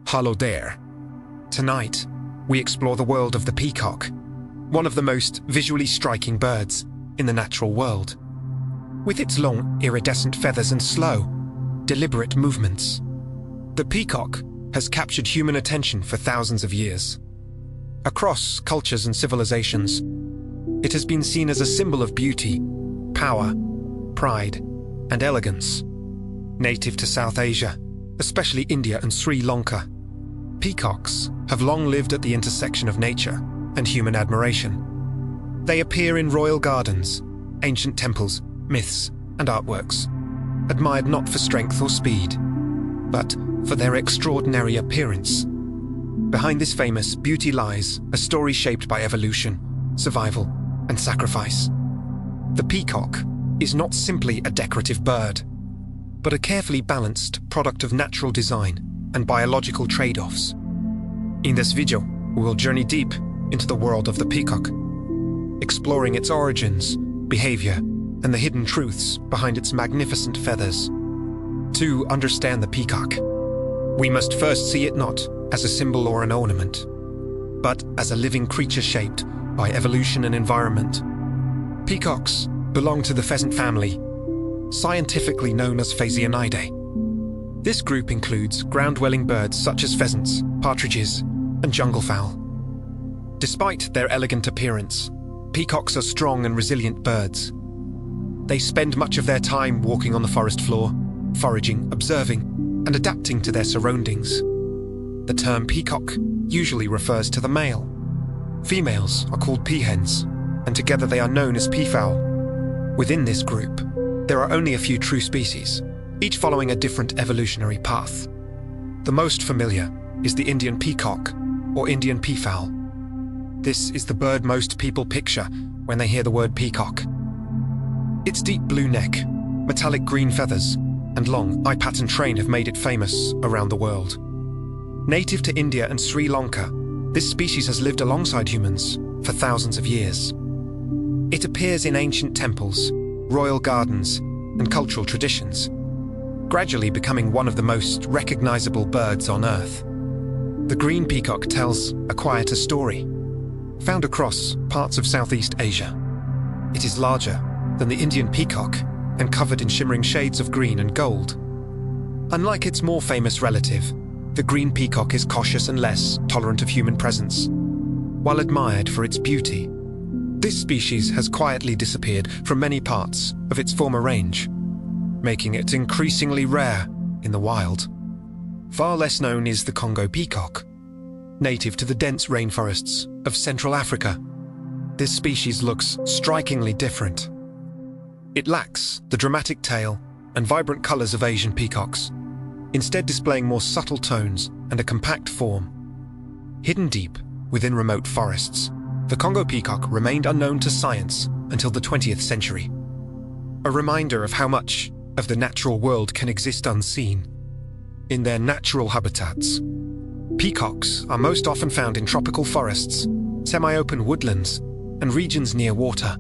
Hello there. Tonight, we explore the world of the peacock, one of the most visually striking birds in the natural world. With its long, iridescent feathers and slow, deliberate movements, the peacock has captured human attention for thousands of years. Across cultures and civilizations, it has been seen as a symbol of beauty, power, pride, and elegance. Native to South Asia, especially India and Sri Lanka, peacocks have long lived at the intersection of nature and human admiration. They appear in royal gardens, ancient temples, myths, and artworks, admired not for strength or speed, but for their extraordinary appearance. Behind this famous beauty lies a story shaped by evolution, survival, and sacrifice. The peacock is not simply a decorative bird, but a carefully balanced product of natural design and biological trade-offs. In this video, we will journey deep into the world of the peacock, exploring its origins, behavior, and the hidden truths behind its magnificent feathers. To understand the peacock, we must first see it not as a symbol or an ornament, but as a living creature shaped by evolution and environment. Peacocks belong to the pheasant family, scientifically known as Phasianidae. This group includes ground-dwelling birds such as pheasants, partridges, and junglefowl. Despite their elegant appearance, peacocks are strong and resilient birds. They spend much of their time walking on the forest floor, foraging, observing, and adapting to their surroundings. The term peacock usually refers to the male. Females are called peahens, and together they are known as peafowl. Within this group, there are only a few true species, each following a different evolutionary path. The most familiar is the Indian peacock, or Indian peafowl. This is the bird most people picture when they hear the word peacock. Its deep blue neck, metallic green feathers, and long, eye-patterned train have made it famous around the world. Native to India and Sri Lanka, this species has lived alongside humans for thousands of years. It appears in ancient temples, royal gardens, and cultural traditions, gradually becoming one of the most recognizable birds on Earth. The green peacock tells a quieter story. Found across parts of Southeast Asia, it is larger than the Indian peacock and covered in shimmering shades of green and gold. Unlike its more famous relative, the green peacock is cautious and less tolerant of human presence. While admired for its beauty, this species has quietly disappeared from many parts of its former range, making it increasingly rare in the wild. Far less known is the Congo peacock, native to the dense rainforests of Central Africa. This species looks strikingly different. It lacks the dramatic tail and vibrant colors of Asian peacocks, instead displaying more subtle tones and a compact form. Hidden deep within remote forests, the Congo peacock remained unknown to science until the 20th century. A reminder of how much of the natural world can exist unseen. In their natural habitats, peacocks are most often found in tropical forests, semi-open woodlands, and regions near water.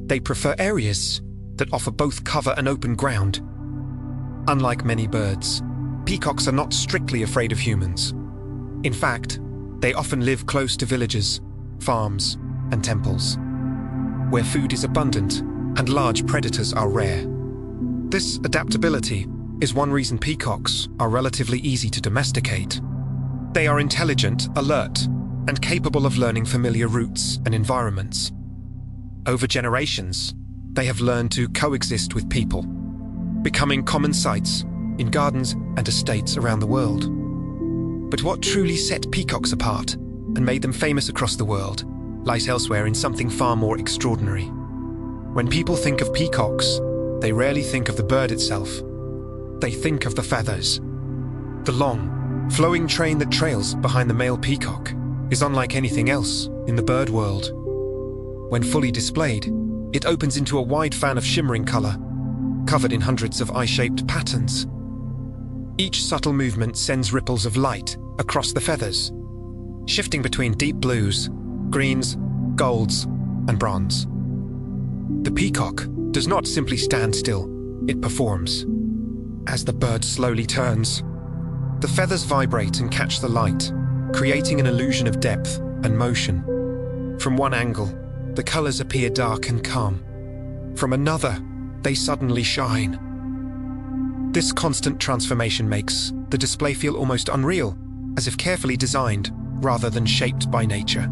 They prefer areas that offer both cover and open ground. Unlike many birds, peacocks are not strictly afraid of humans. In fact, they often live close to villages, farms, and temples, where food is abundant and large predators are rare. This adaptability is one reason peacocks are relatively easy to domesticate. They are intelligent, alert, and capable of learning familiar routes and environments. Over generations, they have learned to coexist with people, becoming common sights in gardens and estates around the world. But what truly set peacocks apart and made them famous across the world lies elsewhere in something far more extraordinary. When people think of peacocks, they rarely think of the bird itself. They think of the feathers. The long, flowing train that trails behind the male peacock is unlike anything else in the bird world. When fully displayed, it opens into a wide fan of shimmering color, covered in hundreds of eye-shaped patterns. Each subtle movement sends ripples of light across the feathers, shifting between deep blues, greens, golds, and bronze. The peacock does not simply stand still, it performs. As the bird slowly turns, The feathers vibrate and catch the light, creating an illusion of depth and motion. From one angle, the colors appear dark and calm. From another, they suddenly shine. This constant transformation makes the display feel almost unreal, as if carefully designed rather than shaped by nature.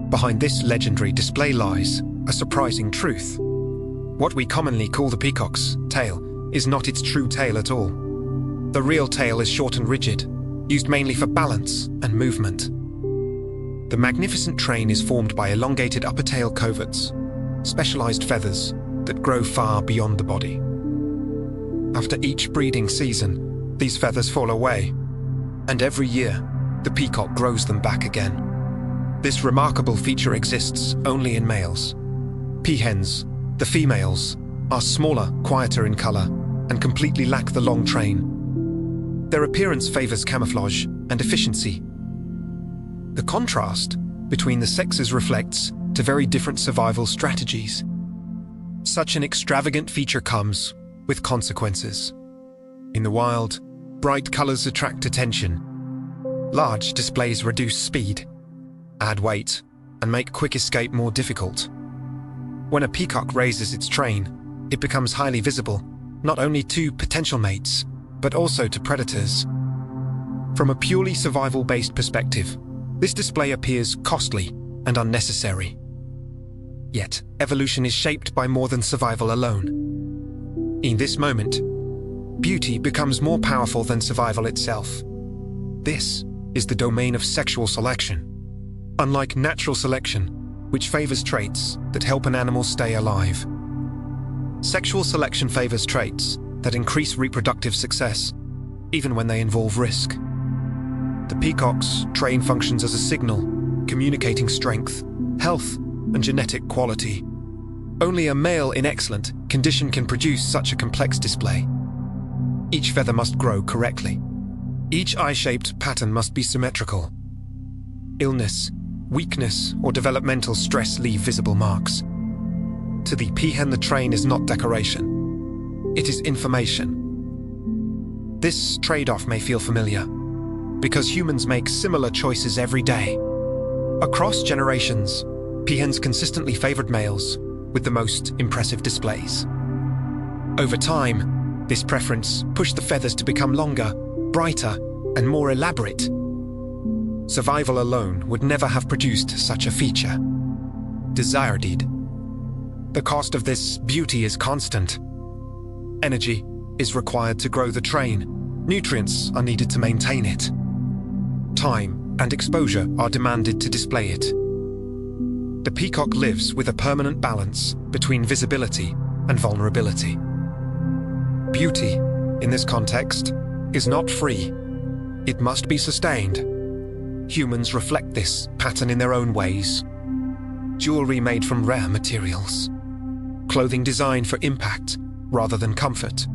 Behind this legendary display lies a surprising truth. What we commonly call the peacock's tail is not its true tail at all. The real tail is short and rigid, used mainly for balance and movement. The magnificent train is formed by elongated upper tail coverts, specialized feathers that grow far beyond the body. After each breeding season, these feathers fall away, and every year, the peacock grows them back again. This remarkable feature exists only in males. Peahens, the females, are smaller, quieter in color, and completely lack the long train. Their appearance favors camouflage and efficiency. The contrast between the sexes reflects to very different survival strategies. Such an extravagant feature comes with consequences. In the wild, bright colors attract attention. Large displays reduce speed, add weight, and make quick escape more difficult. When a peacock raises its train, it becomes highly visible, not only to potential mates, but also to predators. From a purely survival-based perspective, this display appears costly and unnecessary. Yet, evolution is shaped by more than survival alone. In this moment, beauty becomes more powerful than survival itself. This is the domain of sexual selection. Unlike natural selection, which favors traits that help an animal stay alive, sexual selection favors traits that increase reproductive success, even when they involve risk. The peacock's train functions as a signal, communicating strength, health, and genetic quality. Only a male in excellent condition can produce such a complex display. Each feather must grow correctly. Each eye-shaped pattern must be symmetrical. Illness, weakness, or developmental stress leave visible marks. To the peahen, the train is not decoration. It is information. This trade-off may feel familiar, because humans make similar choices every day. Across generations, peahens consistently favored males with the most impressive displays. Over time, this preference pushed the feathers to become longer, brighter, and more elaborate. Survival alone would never have produced such a feature. Desire did. The cost of this beauty is constant. Energy is required to grow the train. Nutrients are needed to maintain it. Time and exposure are demanded to display it. The peacock lives with a permanent balance between visibility and vulnerability. Beauty, in this context, is not free. It must be sustained. Humans reflect this pattern in their own ways. Jewelry made from rare materials. Clothing designed for impact rather than comfort.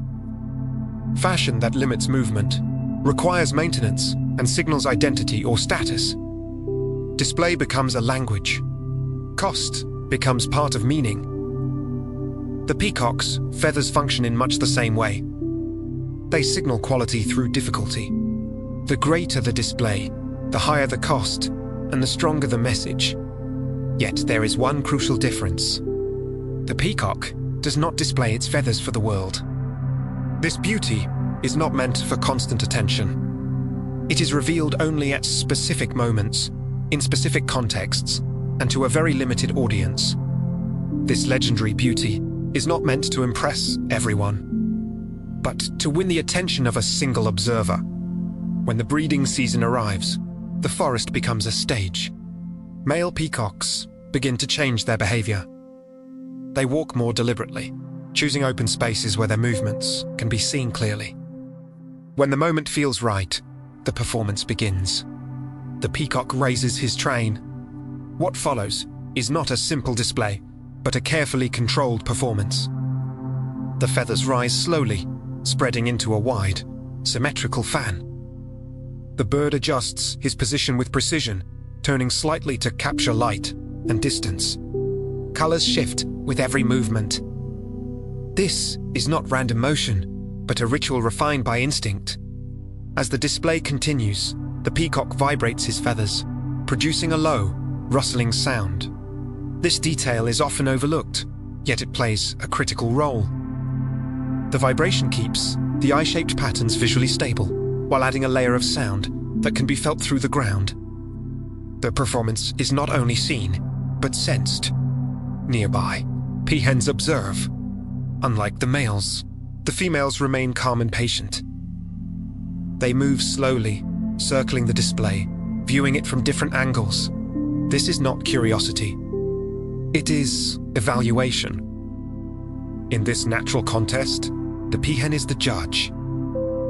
Fashion that limits movement, requires maintenance, and signals identity or status. Display becomes a language. Cost becomes part of meaning. The peacock's feathers function in much the same way. They signal quality through difficulty. The greater the display, the higher the cost, and the stronger the message. Yet there is one crucial difference. The peacock does not display its feathers for the world. This beauty is not meant for constant attention. It is revealed only at specific moments, in specific contexts, and to a very limited audience. This legendary beauty is not meant to impress everyone, but to win the attention of a single observer. When the breeding season arrives, the forest becomes a stage. Male peacocks begin to change their behavior. They walk more deliberately, choosing open spaces where their movements can be seen clearly. When the moment feels right, the performance begins. The peacock raises his train. What follows is not a simple display, but a carefully controlled performance. The feathers rise slowly, spreading into a wide, symmetrical fan. The bird adjusts his position with precision, turning slightly to capture light and distance. Colors shift with every movement. This is not random motion, but a ritual refined by instinct. As the display continues, the peacock vibrates his feathers, producing a low, rustling sound. This detail is often overlooked, yet it plays a critical role. The vibration keeps the eye-shaped patterns visually stable, while adding a layer of sound that can be felt through the ground. The performance is not only seen, but sensed. Nearby, peahens observe. Unlike the males, the females remain calm and patient. They move slowly, circling the display, viewing it from different angles. This is not curiosity. It is evaluation. In this natural contest, the peahen is the judge.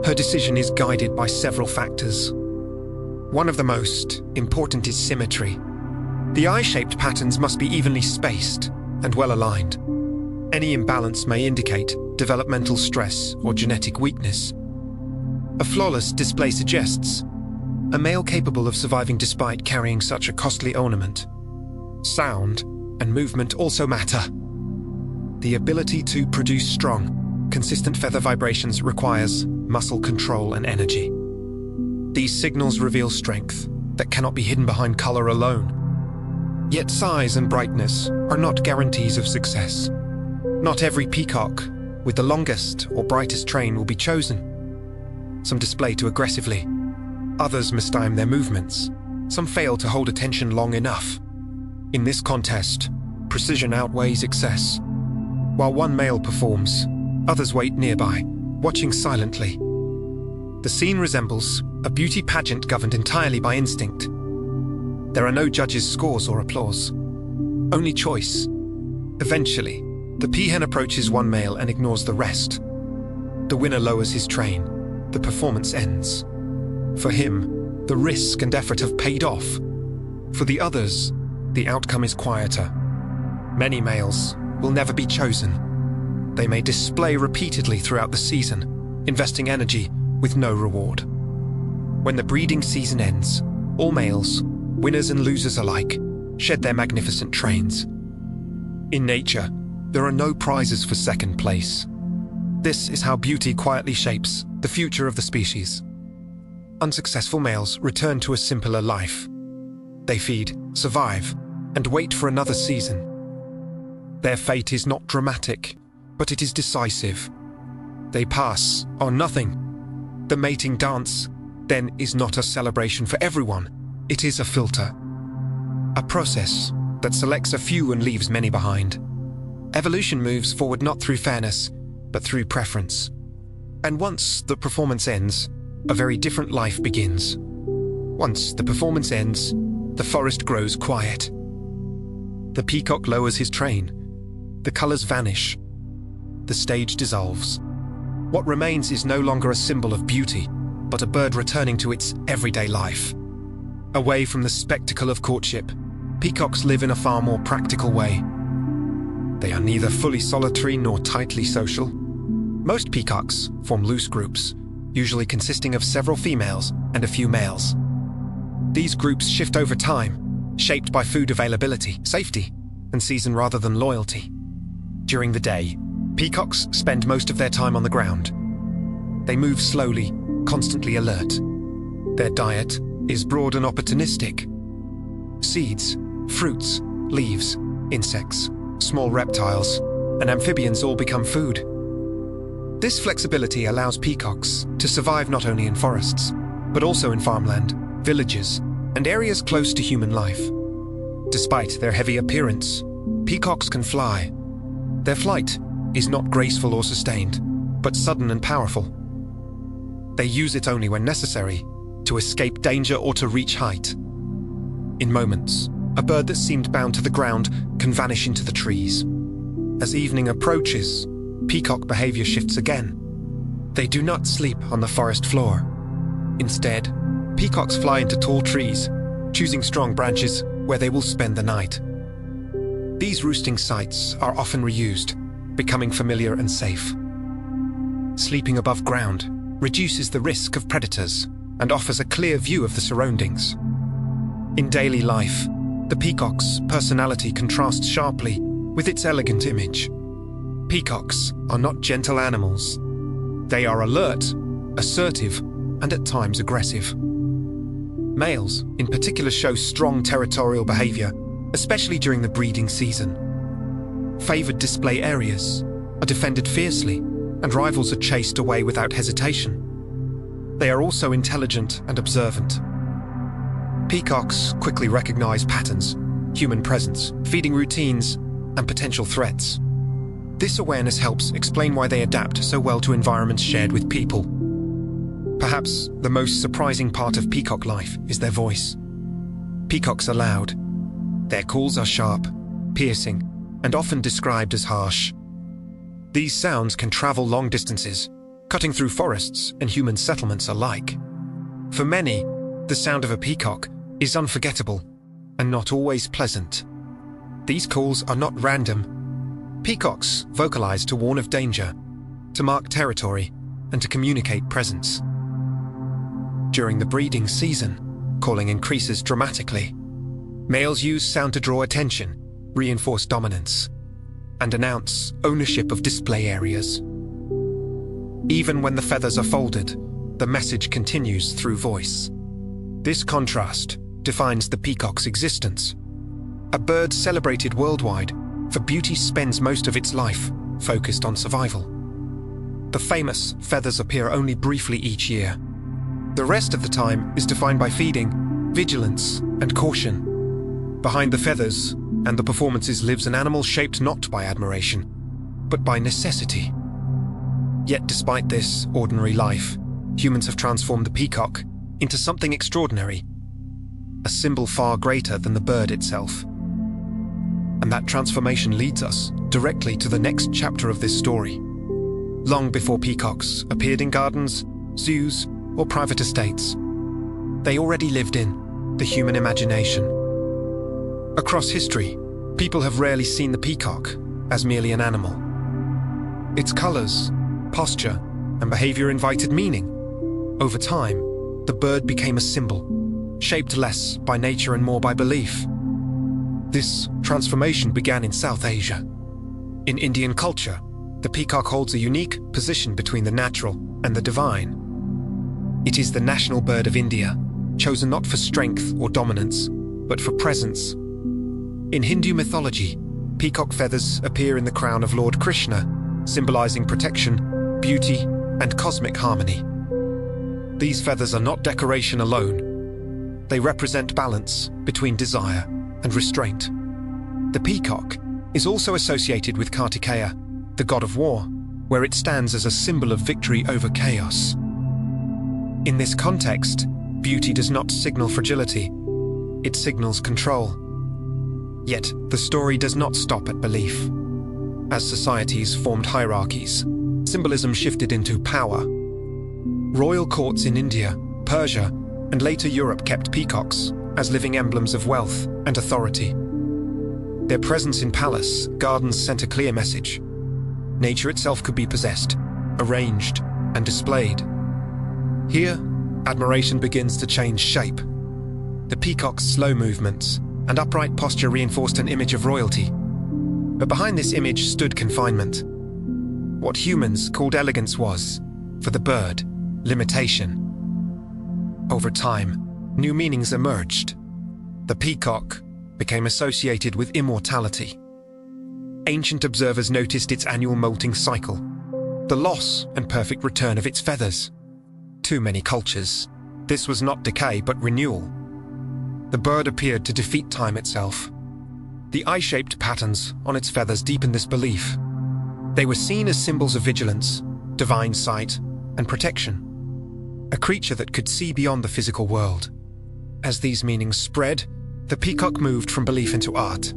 Her decision is guided by several factors. One of the most important is symmetry. The eye-shaped patterns must be evenly spaced and well aligned. Any imbalance may indicate developmental stress or genetic weakness. A flawless display suggests a male capable of surviving despite carrying such a costly ornament. Sound and movement also matter. The ability to produce strong, consistent feather vibrations requires muscle control and energy. These signals reveal strength that cannot be hidden behind color alone. Yet size and brightness are not guarantees of success. Not every peacock with the longest or brightest train will be chosen. Some display too aggressively. Others mistime their movements. Some fail to hold attention long enough. In this contest, precision outweighs excess. While one male performs, others wait nearby, watching silently. The scene resembles a beauty pageant governed entirely by instinct. There are no judges' scores or applause. Only choice. Eventually, the peahen approaches one male and ignores the rest. The winner lowers his train. The performance ends. For him, the risk and effort have paid off. For the others, the outcome is quieter. Many males will never be chosen. They may display repeatedly throughout the season, investing energy with no reward. When the breeding season ends, all males, winners and losers alike, shed their magnificent trains. In nature, there are no prizes for second place. This is how beauty quietly shapes the future of the species. Unsuccessful males return to a simpler life. They feed, survive, and wait for another season. Their fate is not dramatic, but it is decisive. They pass on nothing. The mating dance, then, is not a celebration for everyone. It is a filter. A process that selects a few and leaves many behind. Evolution moves forward not through fairness, but through preference. And once the performance ends, a very different life begins. Once the performance ends, the forest grows quiet. The peacock lowers his train. The colors vanish. The stage dissolves. What remains is no longer a symbol of beauty, but a bird returning to its everyday life. Away from the spectacle of courtship, peacocks live in a far more practical way. They are neither fully solitary nor tightly social. Most peacocks form loose groups, usually consisting of several females and a few males. These groups shift over time, shaped by food availability, safety, and season rather than loyalty. During the day, peacocks spend most of their time on the ground. They move slowly, constantly alert. Their diet is broad and opportunistic. Seeds, fruits, leaves, insects, small reptiles, and amphibians all become food. This flexibility allows peacocks to survive not only in forests, but also in farmland, villages, and areas close to human life. Despite their heavy appearance, peacocks can fly. Their flight is not graceful or sustained, but sudden and powerful. They use it only when necessary, to escape danger or to reach height. In moments, a bird that seemed bound to the ground can vanish into the trees. As evening approaches, peacock behavior shifts again. They do not sleep on the forest floor. Instead, peacocks fly into tall trees, choosing strong branches where they will spend the night. These roosting sites are often reused, becoming familiar and safe. Sleeping above ground reduces the risk of predators and offers a clear view of the surroundings. In daily life, the peacock's personality contrasts sharply with its elegant image. Peacocks are not gentle animals. They are alert, assertive, and at times aggressive. Males, in particular, show strong territorial behavior, especially during the breeding season. Favored display areas are defended fiercely, and rivals are chased away without hesitation. They are also intelligent and observant. Peacocks quickly recognize patterns, human presence, feeding routines, and potential threats. This awareness helps explain why they adapt so well to environments shared with people. Perhaps the most surprising part of peacock life is their voice. Peacocks are loud. Their calls are sharp, piercing, and often described as harsh. These sounds can travel long distances, cutting through forests and human settlements alike. For many, the sound of a peacock is unforgettable and not always pleasant. These calls are not random. Peacocks vocalize to warn of danger, to mark territory, and to communicate presence. During the breeding season, calling increases dramatically. Males use sound to draw attention, reinforce dominance, and announce ownership of display areas. Even when the feathers are folded, the message continues through voice. This contrast defines the peacock's existence. A bird celebrated worldwide, for beauty spends most of its life focused on survival. The famous feathers appear only briefly each year. The rest of the time is defined by feeding, vigilance, and caution. Behind the feathers and the performances lives an animal shaped not by admiration, but by necessity. Yet despite this ordinary life, humans have transformed the peacock into something extraordinary, a symbol far greater than the bird itself. And that transformation leads us directly to the next chapter of this story. Long before peacocks appeared in gardens, zoos, or private estates, they already lived in the human imagination. Across history, people have rarely seen the peacock as merely an animal. Its colors, posture, and behavior invited meaning. Over time, the bird became a symbol, shaped less by nature and more by belief. This transformation began in South Asia. In Indian culture, the peacock holds a unique position between the natural and the divine. It is the national bird of India, chosen not for strength or dominance, but for presence. In Hindu mythology, peacock feathers appear in the crown of Lord Krishna, symbolizing protection, beauty, and cosmic harmony. These feathers are not decoration alone. They represent balance between desire and restraint. The peacock is also associated with Kartikeya, the god of war, where it stands as a symbol of victory over chaos. In this context, beauty does not signal fragility, it signals control. Yet, the story does not stop at belief. As societies formed hierarchies, symbolism shifted into power. Royal courts in India, Persia, and later Europe kept peacocks as living emblems of wealth and authority. Their presence in palace gardens sent a clear message. Nature itself could be possessed, arranged, and displayed. Here, admiration begins to change shape. The peacock's slow movements and upright posture reinforced an image of royalty. But behind this image stood confinement. What humans called elegance was, for the bird, limitation. Over time, new meanings emerged. The peacock became associated with immortality. Ancient observers noticed its annual molting cycle, the loss and perfect return of its feathers. To many cultures, this was not decay but renewal. The bird appeared to defeat time itself. The eye-shaped patterns on its feathers deepened this belief. They were seen as symbols of vigilance, divine sight, and protection. A creature that could see beyond the physical world. As these meanings spread, the peacock moved from belief into art.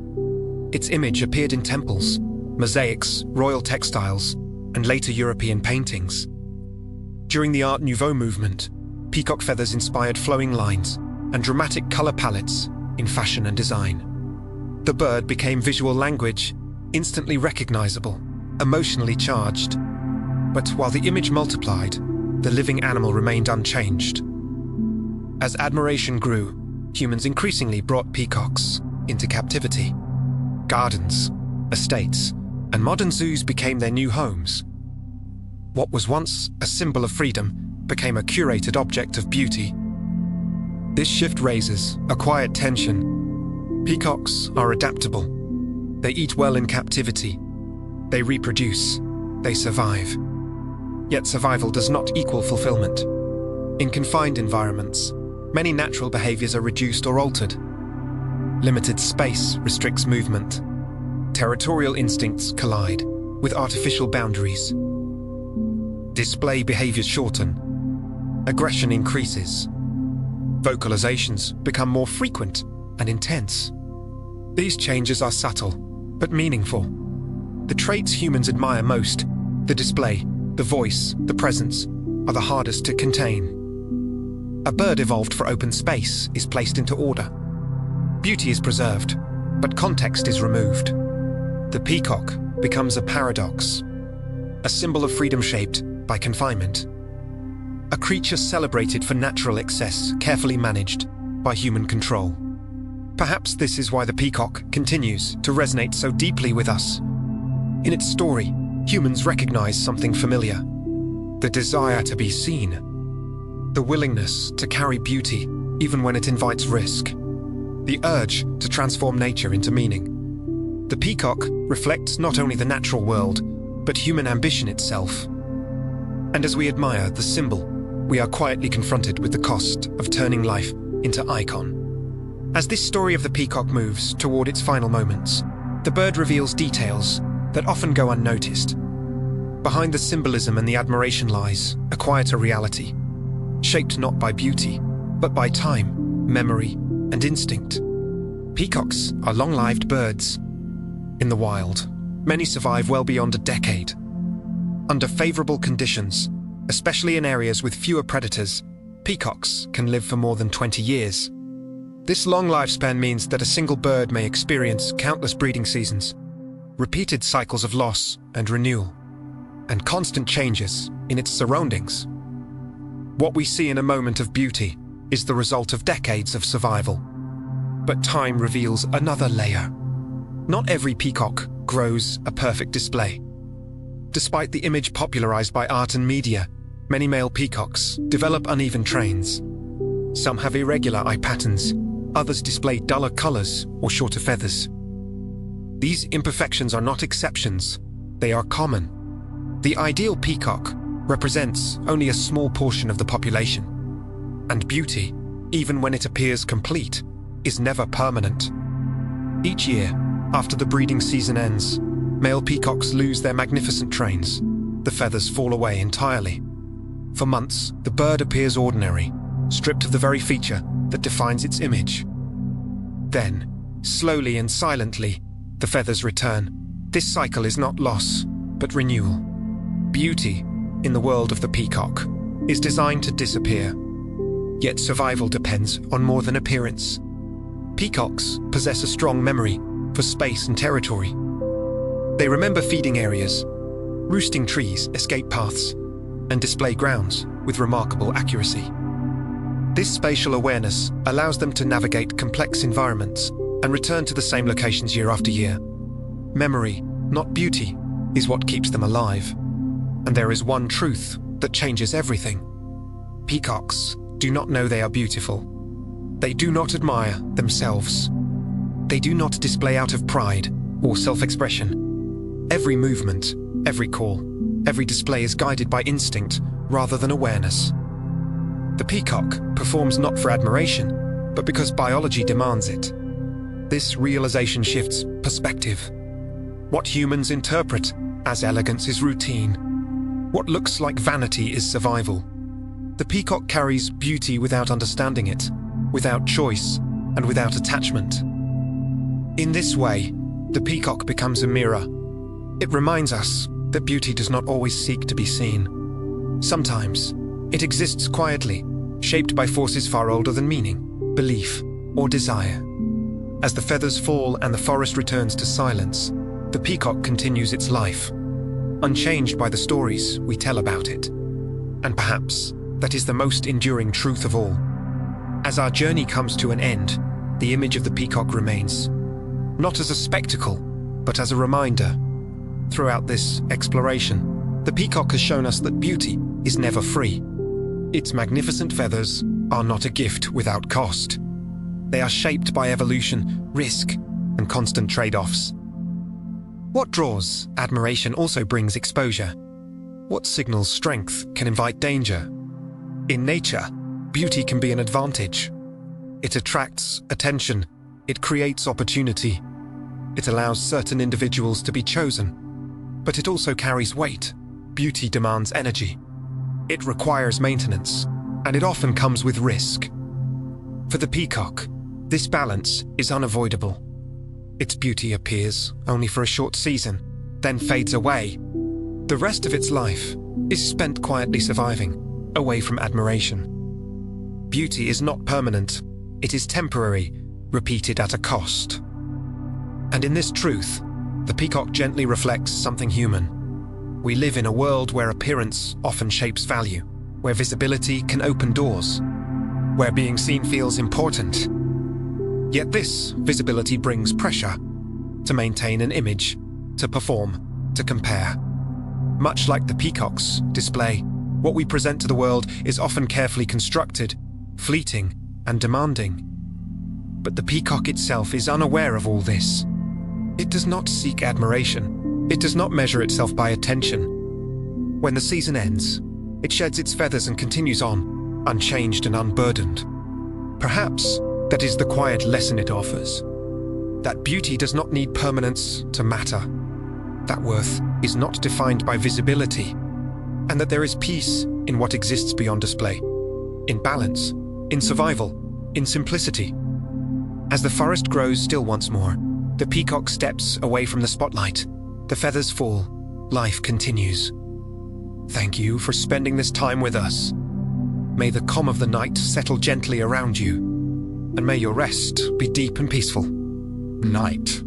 Its image appeared in temples, mosaics, royal textiles, and later European paintings. During the Art Nouveau movement, peacock feathers inspired flowing lines and dramatic color palettes in fashion and design. The bird became visual language, instantly recognizable, emotionally charged. But while the image multiplied, the living animal remained unchanged. As admiration grew, humans increasingly brought peacocks into captivity. Gardens, estates, and modern zoos became their new homes. What was once a symbol of freedom became a curated object of beauty. This shift raises a quiet tension. Peacocks are adaptable. They eat well in captivity. They reproduce. They survive. Yet survival does not equal fulfillment. In confined environments, many natural behaviors are reduced or altered. Limited space restricts movement. Territorial instincts collide with artificial boundaries. Display behaviors shorten. Aggression increases. Vocalizations become more frequent and intense. These changes are subtle, but meaningful. The traits humans admire most, the display, the voice, the presence, are the hardest to contain. A bird evolved for open space is placed into order. Beauty is preserved, but context is removed. The peacock becomes a paradox, a symbol of freedom shaped by confinement. A creature celebrated for natural excess, carefully managed by human control. Perhaps this is why the peacock continues to resonate so deeply with us. In its story, humans recognize something familiar: the desire to be seen, the willingness to carry beauty even when it invites risk, the urge to transform nature into meaning. The peacock reflects not only the natural world, but human ambition itself. And as we admire the symbol, we are quietly confronted with the cost of turning life into icon. As this story of the peacock moves toward its final moments, the bird reveals details that often go unnoticed. Behind the symbolism and the admiration lies a quieter reality, shaped not by beauty, but by time, memory, and instinct. Peacocks are long-lived birds. In the wild, many survive well beyond a decade. Under favorable conditions, especially in areas with fewer predators, peacocks can live for more than 20 years. This long lifespan means that a single bird may experience countless breeding seasons, repeated cycles of loss and renewal, and constant changes in its surroundings. What we see in a moment of beauty is the result of decades of survival. But time reveals another layer. Not every peacock grows a perfect display. Despite the image popularized by art and media, many male peacocks develop uneven trains. Some have irregular eye patterns, others display duller colors or shorter feathers. These imperfections are not exceptions, they are common. The ideal peacock represents only a small portion of the population. And beauty, even when it appears complete, is never permanent. Each year, after the breeding season ends, male peacocks lose their magnificent trains. The feathers fall away entirely. For months, the bird appears ordinary, stripped of the very feature that defines its image. Then, slowly and silently, the feathers return. This cycle is not loss, but renewal. Beauty, in the world of the peacock, is designed to disappear. Yet survival depends on more than appearance. Peacocks possess a strong memory for space and territory. They remember feeding areas, roosting trees, escape paths, and display grounds with remarkable accuracy. This spatial awareness allows them to navigate complex environments and return to the same locations year after year. Memory, not beauty, is what keeps them alive. And there is one truth that changes everything. Peacocks do not know they are beautiful. They do not admire themselves. They do not display out of pride or self-expression. Every movement, every call, every display is guided by instinct rather than awareness. The peacock performs not for admiration, but because biology demands it. This realization shifts perspective. What humans interpret as elegance is routine. What looks like vanity is survival. The peacock carries beauty without understanding it, without choice, and without attachment. In this way, the peacock becomes a mirror. It reminds us that beauty does not always seek to be seen. Sometimes, it exists quietly, shaped by forces far older than meaning, belief, or desire. As the feathers fall and the forest returns to silence, the peacock continues its life, unchanged by the stories we tell about it. And perhaps that is the most enduring truth of all. As our journey comes to an end, the image of the peacock remains, not as a spectacle, but as a reminder. Throughout this exploration, the peacock has shown us that beauty is never free. Its magnificent feathers are not a gift without cost. They are shaped by evolution, risk, and constant trade-offs. What draws admiration also brings exposure. What signals strength can invite danger. In nature, beauty can be an advantage. It attracts attention. It creates opportunity. It allows certain individuals to be chosen. But it also carries weight. Beauty demands energy. It requires maintenance, and it often comes with risk. For the peacock, this balance is unavoidable. Its beauty appears only for a short season, then fades away. The rest of its life is spent quietly surviving, away from admiration. Beauty is not permanent. It is temporary, repeated at a cost. And in this truth, the peacock gently reflects something human. We live in a world where appearance often shapes value, where visibility can open doors, where being seen feels important. Yet this visibility brings pressure to maintain an image, to perform, to compare. Much like the peacock's display, what we present to the world is often carefully constructed, fleeting, and demanding. But the peacock itself is unaware of all this. It does not seek admiration. It does not measure itself by attention. When the season ends, it sheds its feathers and continues on, unchanged and unburdened. Perhaps that is the quiet lesson it offers. That beauty does not need permanence to matter. That worth is not defined by visibility. And that there is peace in what exists beyond display. In balance, in survival, in simplicity. As the forest grows still once more, the peacock steps away from the spotlight. The feathers fall. Life continues. Thank you for spending this time with us. May the calm of the night settle gently around you, and may your rest be deep and peaceful. Night.